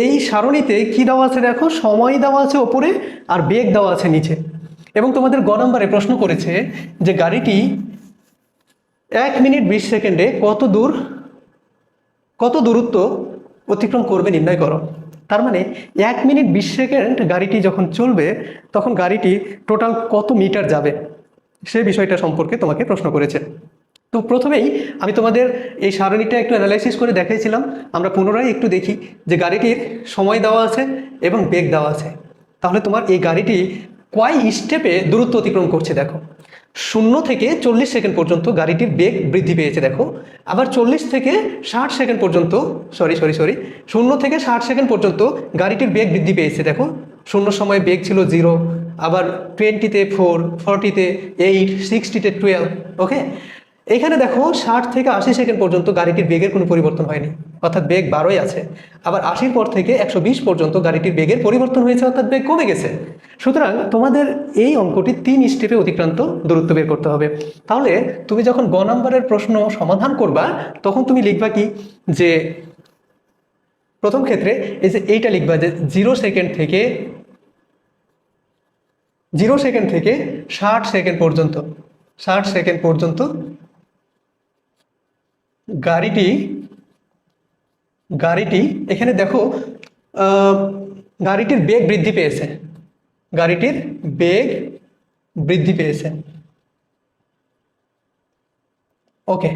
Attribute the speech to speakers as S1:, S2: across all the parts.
S1: এই সারণীতে কি দেওয়া আছে দেখো, সময় দেওয়া আছে ওপরে আর বেগ দেওয়া আছে নিচে। এবং তোমাদের গ নম্বরে প্রশ্ন করেছে যে গাড়িটি 1 মিনিট 20 সেকেন্ডে কত দূরত্ব অতিক্রম করবে নির্ণয় করো। তার মানে 1 মিনিট 20 সেকেন্ড গাড়িটি যখন চলবে তখন গাড়িটি টোটাল কত মিটার যাবে সেই বিষয়টা সম্পর্কে তোমাকে প্রশ্ন করেছে। তো প্রথমেই আমি তোমাদের এই সারণীটা একটু অ্যানালাইসিস করে দেখাইছিলাম। আমরা পুনরায় একটু দেখি যে গাড়িটির সময় দেওয়া আছে এবং বেগ দেওয়া আছে। তাহলে তোমার এই গাড়িটি কয় স্টেপে দূরত্ব অতিক্রম করছে দেখো। 0 থেকে 40 সেকেন্ড পর্যন্ত গাড়িটির বেগ বৃদ্ধি পেয়েছে দেখো। আবার 40 থেকে 60 সেকেন্ড পর্যন্ত সরি 0 থেকে 60 সেকেন্ড পর্যন্ত গাড়িটির বেগ বৃদ্ধি পেয়েছে দেখো। 0 সময় বেগ ছিল 0, আবার 20-তে 4, 40-তে 8, 60-তে 12। ওকে, এখানে দেখো 60 থেকে 80 সেকেন্ড পর্যন্ত গাড়িটির বেগের কোনো পরিবর্তন হয়নি, অর্থাৎ বেগ 12ই আছে। আবার 80-র পর থেকে 120 পর্যন্ত গাড়িটির বেগের পরিবর্তন হয়েছে, অর্থাৎ বেগ কমে গেছে। সুতরাং তোমাদের এই অঙ্কটি 3 স্টেপে অতিক্রান্ত দূরত্ব বের করতে হবে। তাহলে তুমি যখন গ নম্বরের প্রশ্ন সমাধান করবা তখন তুমি লিখবা কি, যে প্রথম ক্ষেত্রে এই যে এইটা লিখবা যে 0 সেকেন্ড থেকে 60 সেকেন্ড পর্যন্ত গাড়িটি এখানে দেখো গাড়িটির বেগ বৃদ্ধি পেয়েছে। ওকে,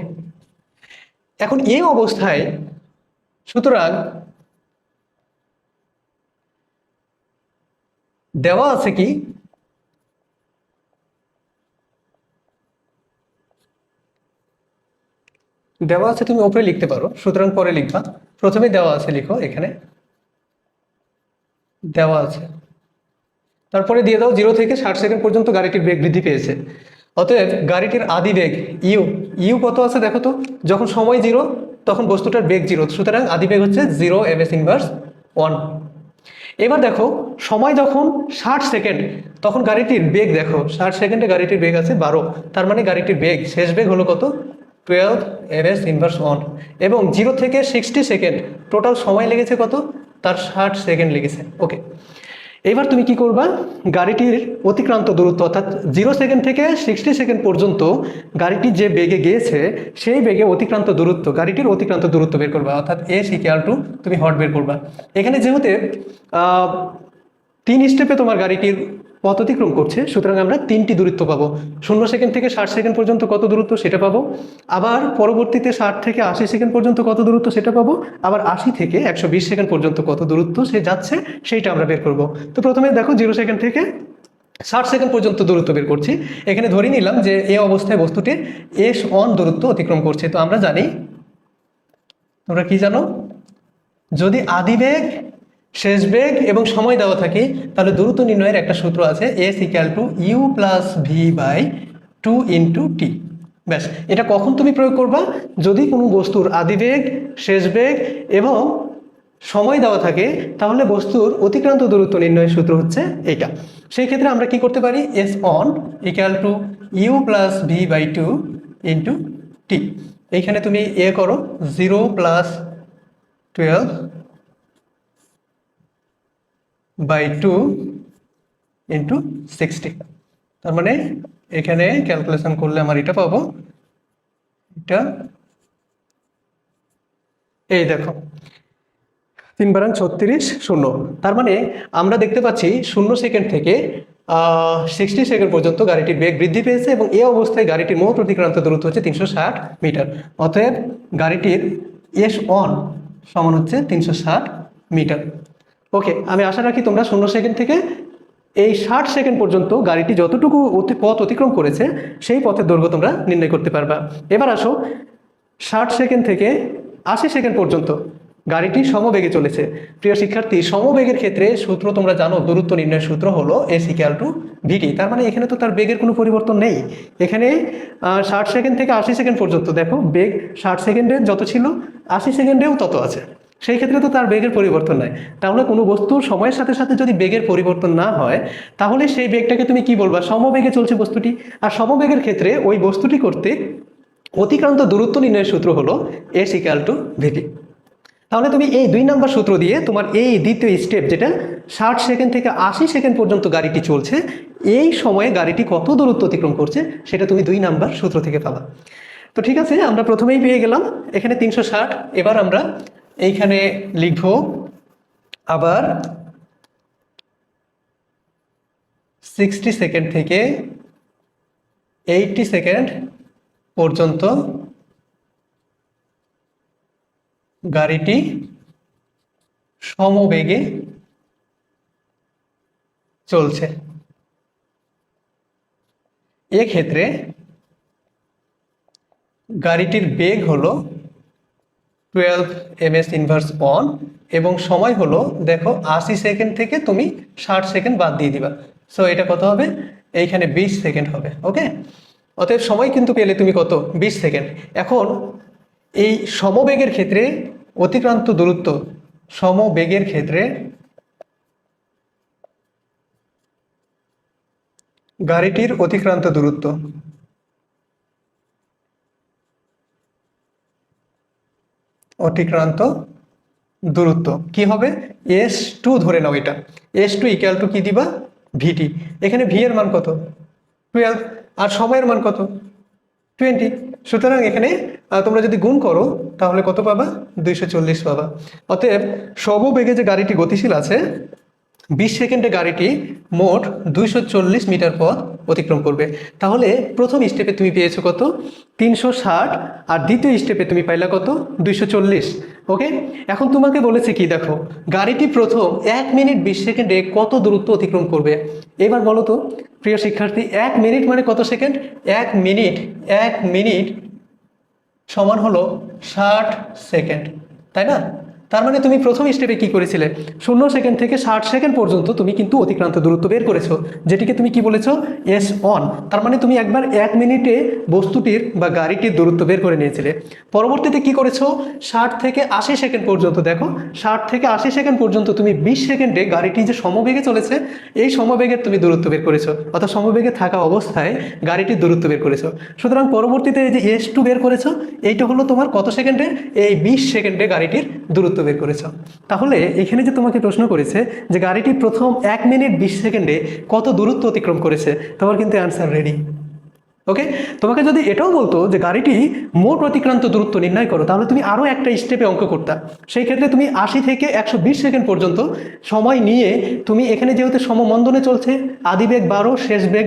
S1: এখন এই অবস্থায় সুতরাং দেওয়া আছে কি, দেওয়া আছে তুমি উপরে লিখতে পারো, সুতরাং পরে লিখবা। প্রথমে দেওয়া আছে লিখো, এখানে দেওয়া আছে, তারপরে দিয়ে দাও 0 থেকে 60 সেকেন্ড পর্যন্ত গাড়িটির বেগ বৃদ্ধি পেয়েছে। অতএব গাড়িটির আদি বেগ ইউ কত আছে দেখো তো। যখন সময় 0 তখন বস্তুটার বেগ 0, সুতরাং আদি বেগ হচ্ছে 0 ms ইনভার্স 1। এবার দেখো সময় যখন 60 সেকেন্ড তখন গাড়িটির বেগ দেখো, 60 সেকেন্ডে গাড়িটির বেগ আছে 12, তার মানে গাড়িটির বেগ শেষ বেগ হলো কত, 12 ms ইনভার্স 1। এবং 0 থেকে 60 সেকেন্ড টোটাল সময় লেগেছে কত, তার 60 সেকেন্ড লেগেছে। ওকে, এবার তুমি কি করবা, গাড়িটির অতিক্রান্ত দূরত্ব অর্থাৎ 0 সেকেন্ড থেকে 60 সেকেন্ড পর্যন্ত গাড়িটি যে বেগে গিয়েছে সেই বেগে গাড়িটির অতিক্রান্ত দূরত্ব বের করবা, অর্থাৎ s = তুমি হট বের করবা। এখানে যেহেতু 3 স্টেপে তোমার গাড়িটির পথ অতিক্রম করছে, সুতরাং আমরা 3টি দূরত্ব পাবো। 0 সেকেন্ড থেকে 60 সেকেন্ড পর্যন্ত কত দূরত্ব সেটা পাবো, আবার পরবর্তীতে 60 থেকে 80 সেকেন্ড পর্যন্ত কত দূরত্ব সেটা পাবো, আবার 80 থেকে 120 সেকেন্ড পর্যন্ত কত দূরত্ব সে যাচ্ছে সেইটা আমরা বের করব। তো প্রথমে দেখো 0 সেকেন্ড থেকে 60 সেকেন্ড পর্যন্ত দূরত্ব বের করছি। এখানে ধরে নিলাম যে এই অবস্থায় বস্তুটি s1 দূরত্ব অতিক্রম করছে। তো আমরা জানি, তোমরা কি জানো, যদি আদি বেগ, শেষ বেগ এবং সময় দেওয়া থাকে তাহলে দূরত্ব নির্ণয়ের একটা সূত্র আছে, s = u + v/2 × t। ব্যাস, এটা কখন তুমি প্রয়োগ করবা, যদি কোনো বস্তুর আদি বেগ, শেষ বেগ এবং সময় দেওয়া থাকে তাহলে বস্তুর অতিক্রান্ত দূরত্ব নির্ণয়ের সূত্র হচ্ছে এইটা। সেই ক্ষেত্রে আমরা কি করতে পারি, s1 = u + v/2 × t। এইখানে তুমি করো 0 + 12/2 × 60। তার মানে এখানে ক্যালকুলেশন করলে আমার এটা পাবো, এটা এই দেখো 3×36 0। তার মানে আমরা দেখতে পাচ্ছি 0 সেকেন্ড থেকে 60 সেকেন্ড পর্যন্ত গাড়িটির বেগ বৃদ্ধি পেয়েছে এবং এই অবস্থায় গাড়িটির মোট অতিক্রান্ত দূরত্ব হচ্ছে 360 মিটার। অতএব গাড়িটির s1 সমান হচ্ছে 360 মিটার। ওকে, আমি আশা রাখি তোমরা 0 সেকেন্ড থেকে এই 60 সেকেন্ড পর্যন্ত গাড়িটি যতটুকু পথ অতিক্রম করেছে সেই পথের দৈর্ঘ্য তোমরা নির্ণয় করতে পারবা। এবার আসো 60 সেকেন্ড থেকে 80 সেকেন্ড পর্যন্ত গাড়িটি সমবেগে চলেছে। প্রিয় শিক্ষার্থী, সমবেগের ক্ষেত্রে সূত্র তোমরা জানো, দূরত্ব নির্ণয়ের সূত্র হলো s = vt। তার মানে এখানে তো তার বেগের কোনো পরিবর্তন নেই। এখানে 60 সেকেন্ড থেকে 80 সেকেন্ড পর্যন্ত দেখো বেগ 60 সেকেন্ডে যত ছিল 80 সেকেন্ডেও তত আছে, সেই ক্ষেত্রে তো তার বেগের পরিবর্তন নাই। তাহলে কোনো বস্তুর সময়ের সাথে সাথে যদি বেগের পরিবর্তন না হয় তাহলে সেই বেগটাকে তুমি কি বলবা, সমবেগে চলছে বস্তুটি। আর সমবেগের ক্ষেত্রে ওই বস্তুটি করতে অতিক্রান্ত দূরত্ব নির্ণয়ের সূত্র হলো s = vt। তাহলে তুমি এই 2 নাম্বার সূত্র দিয়ে তোমার এই দ্বিতীয় স্টেপ, যেটা 60 সেকেন্ড থেকে 80 সেকেন্ড পর্যন্ত গাড়িটি চলছে, এই সময়ে গাড়িটি কত দূরত্ব অতিক্রম করছে সেটা তুমি 2 নাম্বার সূত্র থেকে পাবা। তো ঠিক আছে, আমরা প্রথমেই পেয়ে গেলাম এখানে 360। এবার আমরা এইখানে লিখব আবার 60 সেকেন্ড থেকে 80 সেকেন্ড পর্যন্ত গাড়িটি সমবেগে চলছে। এক্ষেত্রে গাড়িটির বেগ হলো 12 ms ইনভার্স 1 এবং সময় হলো, দেখো 80 সেকেন্ড থেকে তুমি 60 সেকেন্ড বাদ দিয়ে দিবা। সো এটা কত হবে? এইখানে 20 সেকেন্ড হবে। ওকে, অতএব সময় কিন্তু পেলে তুমি কত? 20 সেকেন্ড। এখন এই সমবেগের ক্ষেত্রে অতিক্রান্ত দূরত্ব, সমবেগের ক্ষেত্রে গাড়িটির অতিক্রান্ত দূরত্ব কি হবে? S2 ধরে নাও। এটা S2 ইকুয়াল টু কি দিবা? ভিটি। এখানে ভি এর মান কত? 12, আর সময়ের মান কত? 20। সুতরাং এখানে তোমরা যদি গুণ করো তাহলে কত পাবা? 240 পাবা। অতএব সমবেগে যে গাড়িটি গতিশীল আছে, 20 সেকেন্ডে গাড়িটি মোট 240 মিটার পথ অতিক্রম করবে। তাহলে প্রথম স্টেপে তুমি পেয়েছো কত? 360, আর দ্বিতীয় স্টেপে তুমি পাইলা কত? 240। ওকে, এখন তোমাকে বলেছে কি, দেখো গাড়িটি প্রথম 1 মিনিট 20 সেকেন্ডে কত দূরত্ব অতিক্রম করবে। এবার বলো তো প্রিয় শিক্ষার্থী, 1 মিনিট মানে কত সেকেন্ড? 1 মিনিট সমান হলো 60 সেকেন্ড, তাই না? তার মানে তুমি প্রথম স্টেপে কি করেছিলে? 0 সেকেন্ড থেকে 60 সেকেন্ড পর্যন্ত তুমি কিন্তু অতিক্রান্ত দূরত্ব বের করেছো, যেটিকে তুমি কি বলেছো? S1। তার মানে তুমি একবার 1 মিনিটে বস্তুটির বা গাড়িটির দূরত্ব বের করে নিয়েছিলে। পরবর্তীতে কি করেছো? 60 থেকে 80 সেকেন্ড পর্যন্ত, দেখো 60 থেকে 80 সেকেন্ড পর্যন্ত তুমি 20 সেকেন্ডে গাড়িটি যে সমবেগে চলেছে, এই সমবেগের তুমি দূরত্ব বের করেছো, অর্থাৎ সমবেগে থাকা অবস্থায় গাড়িটির দূরত্ব বের করেছো। সুতরাং পরবর্তীতে এই যে S2 বের করেছো, এইটা হলো তোমার কত সেকেন্ডে? এই 20 সেকেন্ডে গাড়িটির দূরত্ব বের করেছো। তাহলে এখানে যে তোমাকে প্রশ্ন করেছে যে গাড়িটি প্রথম 1 মিনিট 20 সেকেন্ডে কত দূরত্ব অতিক্রম করেছে, তোমার কিন্তু অ্যান্সার রেডি। ওকে, তোমাকে যদি এটাও বলতো যে গাড়িটি মোট অতিক্রান্ত দূরত্ব নির্ণয় করো, তাহলে তুমি আরও একটা স্টেপে অঙ্ক করতা। সেই ক্ষেত্রে তুমি 80 থেকে 120 সেকেন্ড পর্যন্ত সময় নিয়ে তুমি এখানে যেহেতু সমমন্দনে চলছে, আদি বেগ 12, শেষ বেগ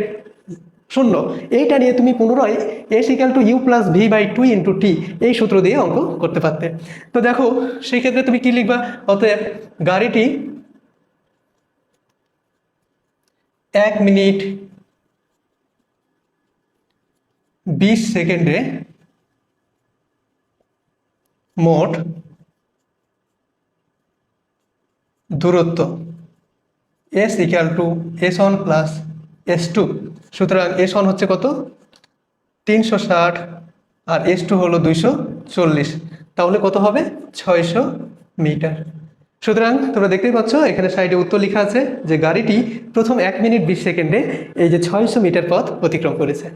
S1: 0, এইটা নিয়ে তুমি পুনরায় S=U+V/2 × T এই সূত্র দিয়ে অঙ্ক করতে পারতে। তো দেখো সেই ক্ষেত্রে তুমি কি লিখবা? অতএব গাড়িটি 1 মিনিট 20 সেকেন্ডে মোট দূরত্ব S=S1 + S2। সুতরাং S1 হচ্ছে কত? 360, আর S2 হলো 240। তাহলে কত হবে? 600 মিটার। সুতরাং তোমরা দেখতেই পাচ্ছ এখানে সাইডে উত্তর লেখা আছে যে গাড়িটি প্রথম 1 মিনিট 20 সেকেন্ডে এই যে 600 মিটার পথ অতিক্রম করেছে।